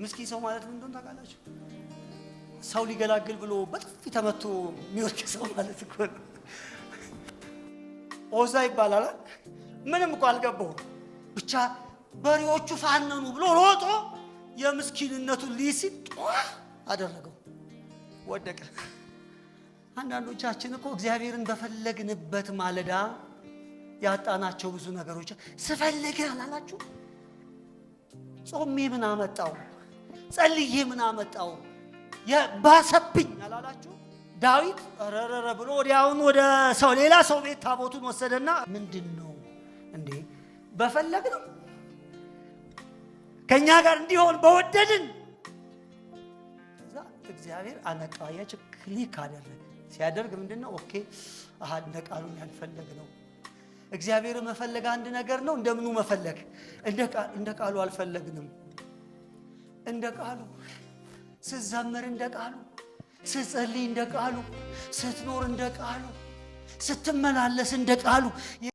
ምስኪን ሰው ማለት ምን እንደሆነ ታውቃላችሁ? ሰው ሊገላግል ብሎ በጥፊ ተመቶ የሚወድቅ ሰው ማለት እኮ ነው። ኦዛ ይባላል። ምንም እኮ አልገባው ብቻ በሬዎቹ ፋነኑ ብሎ ሮጦ የምስኪንነቱን ሊሲል አደረገው፣ ወደቀ። አንዳንዶቻችን እኮ እግዚአብሔርን በፈለግንበት ማለዳ ያጣናቸው ብዙ ነገሮች ስፈልግ አላላችሁ? ጾሜ ምን አመጣው? ጸልዬ ምን አመጣው? ባሰብኝ አላላችሁ? ዳዊት ረረረ ብሎ ወዲያውን ወደ ሰው ሌላ ሰው ቤት ታቦቱን ወሰደና ምንድነው እንዴ በፈለግነው ከኛ ጋር እንዲሆን በወደድን እዛ እግዚአብሔር አነቃያች ክሊክ አደረገ። ሲያደርግ ምንድነው ኦኬ እንደቃሉን ያልፈለግነው እግዚአብሔር መፈለግ አንድ ነገር ነው። እንደምኑ መፈለግ እንደ ቃሉ አልፈለግንም። እንደ ቃሉ ስትዘምር እንደ ቃሉ ስትጸልይ እንደ ቃሉ ስትኖር እንደ ቃሉ ስትመላለስ እንደ ቃሉ